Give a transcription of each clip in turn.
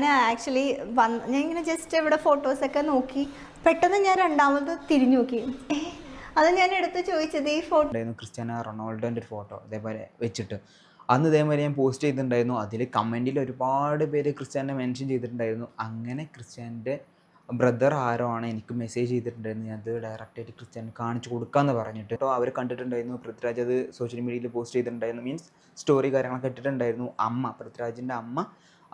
ഞാൻ ആക്ച്വലി ഞാൻ ഇങ്ങനെ ജസ്റ്റ് ഇവിടെ ഫോട്ടോസൊക്കെ നോക്കി, പെട്ടെന്ന് ഞാൻ രണ്ടാമത് തിരിഞ്ഞു നോക്കി. അത് ഞാൻ എടുത്ത് ചോദിച്ചത് ഈ ഫോട്ടോ ക്രിസ്ത്യാനോ റൊണാൾഡോൻ്റെ ഒരു ഫോട്ടോ അതേപോലെ വെച്ചിട്ട് അന്ന് ഇതേമാതിരി ഞാൻ പോസ്റ്റ് ചെയ്തിട്ടുണ്ടായിരുന്നു. അതിൽ കമൻറ്റിൽ ഒരുപാട് പേര് ക്രിസ്ത്യാനെ മെൻഷൻ ചെയ്തിട്ടുണ്ടായിരുന്നു. അങ്ങനെ ക്രിസ്ത്യാൻ്റെ ബ്രദർ ആരോ ആണ് എനിക്ക് മെസ്സേജ് ചെയ്തിട്ടുണ്ടായിരുന്നു. ഞാൻ അത് ഡയറക്റ്റായിട്ട് ക്രിസ്ത്യാനെ കാണിച്ചു കൊടുക്കാമെന്ന് പറഞ്ഞിട്ട്. അപ്പോൾ അവർ കണ്ടിട്ടുണ്ടായിരുന്നു. പൃഥ്വിരാജ് അത് സോഷ്യൽ മീഡിയയിൽ പോസ്റ്റ് ചെയ്തിട്ടുണ്ടായിരുന്നു. മീൻസ് സ്റ്റോറി കാര്യങ്ങളൊക്കെ ഇട്ടിട്ടുണ്ടായിരുന്നു. പൃഥ്വിരാജിൻ്റെ അമ്മ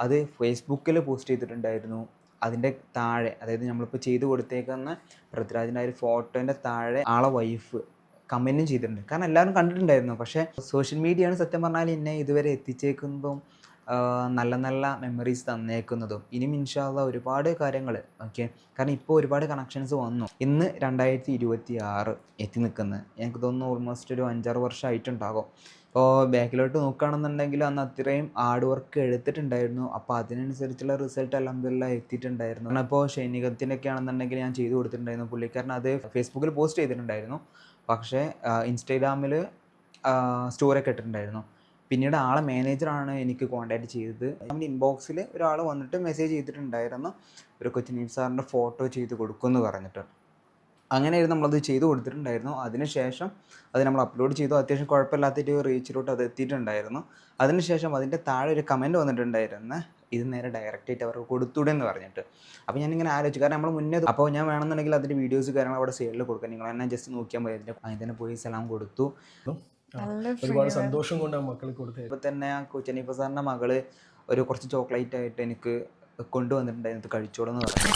അത് ഫേസ്ബുക്കിൽ പോസ്റ്റ് ചെയ്തിട്ടുണ്ടായിരുന്നു. അതിൻ്റെ താഴെ, അതായത് നമ്മളിപ്പോൾ ചെയ്ത് കൊടുത്തേക്കുന്ന പൃഥ്വിരാജിൻ്റെ ഒരു ഫോട്ടോൻ്റെ താഴെ ആളെ വൈഫ് കമൻറ്റും ചെയ്തിട്ടുണ്ട്. കാരണം എല്ലാവരും കണ്ടിട്ടുണ്ടായിരുന്നു. പക്ഷേ സോഷ്യൽ മീഡിയയാണ് സത്യം പറഞ്ഞാൽ എന്നെ ഇതുവരെ എത്തിച്ചേക്കുന്നതും നല്ല നല്ല മെമ്മറീസ് തന്നേക്കുന്നതും. ഇനിയും ഇൻഷാ അല്ലാഹ് ഒരുപാട് കാര്യങ്ങൾ. ഓക്കെ, കാരണം ഇപ്പോൾ ഒരുപാട് കണക്ഷൻസ് വന്നു. ഇന്ന് 2026 എത്തി നിൽക്കുന്നത്. എനിക്ക് തോന്നുന്നു ഓൾമോസ്റ്റ് ഒരു 5-6 വർഷമായിട്ടുണ്ടാകും. ഇപ്പോൾ ബാക്കിലോട്ട് നോക്കുകയാണെന്നുണ്ടെങ്കിൽ അന്ന് അത്രയും ഹാർഡ് വർക്ക് എടുത്തിട്ടുണ്ടായിരുന്നു. അപ്പോൾ അതിനനുസരിച്ചുള്ള റിസൾട്ട് അൽഹംദുലില്ലാഹ് എത്തിയിട്ടുണ്ടായിരുന്നു. കാരണം ഇപ്പോൾ ഷൈനികത്തിനൊക്കെ ആണെന്നുണ്ടെങ്കിൽ ഞാൻ ചെയ്ത് കൊടുത്തിട്ടുണ്ടായിരുന്നു. പുള്ളിക്കാരൻ അത് ഫേസ്ബുക്കിൽ പോസ്റ്റ് ചെയ്തിട്ടുണ്ടായിരുന്നു. പക്ഷേ ഇൻസ്റ്റാഗ്രാമിൽ സ്റ്റോറിയൊക്കെ ഇട്ടിട്ടുണ്ടായിരുന്നു. പിന്നീട് ആളെ മാനേജറാണ് എനിക്ക് കോൺടാക്റ്റ് ചെയ്തത്. നമ്മുടെ ഇൻബോക്സിൽ ഒരാൾ വന്നിട്ട് മെസ്സേജ് ചെയ്തിട്ടുണ്ടായിരുന്നു, ഒരു കൊച്ചിൻ സാറിൻ്റെ ഫോട്ടോ ചെയ്ത് കൊടുക്കുമെന്ന് പറഞ്ഞിട്ട്. അങ്ങനെയായിരുന്നു നമ്മളത് ചെയ്ത് കൊടുത്തിട്ടുണ്ടായിരുന്നു. അതിനുശേഷം അത് നമ്മൾ അപ്ലോഡ് ചെയ്തു. അത്യാവശ്യം കുഴപ്പമില്ലാത്തൊരു റീച്ചിലോട്ട് അത് എത്തിയിട്ടുണ്ടായിരുന്നു. അതിനുശേഷം അതിൻ്റെ താഴെ ഒരു കമൻറ്റ് വന്നിട്ടുണ്ടായിരുന്നു, ഇത് നേരെ ഡയറക്റ്റായിട്ട് അവർക്ക് കൊടുത്തൂടെ എന്ന് പറഞ്ഞിട്ട്. അപ്പോൾ ഞാനിങ്ങനെ ആലോചിച്ചു, കാരണം നമ്മൾ മുന്നേ അപ്പോൾ ഞാൻ വേണമെന്നുണ്ടെങ്കിൽ അതിൻ്റെ വീഡിയോസ് കാര്യങ്ങൾ അവിടെ സൈഡിൽ കൊടുക്കാം. നിങ്ങൾ തന്നെ ജസ്റ്റ് നോക്കിയാൽ മതി. അതിന് തന്നെ പോയി സലാം കൊടുത്തു. ഒരുപാട് സന്തോഷം കൊണ്ട് മക്കൾ കൊടുത്തു. ഇപ്പോൾ തന്നെ കൊച്ചിൻ സാറിൻ്റെ മകള് കുറച്ച് ചോക്ലേറ്റ് ആയിട്ട് എനിക്ക് കൊണ്ടുവന്നിട്ടുണ്ടായിരുന്നു, കഴിച്ചോളെന്ന് പറഞ്ഞു.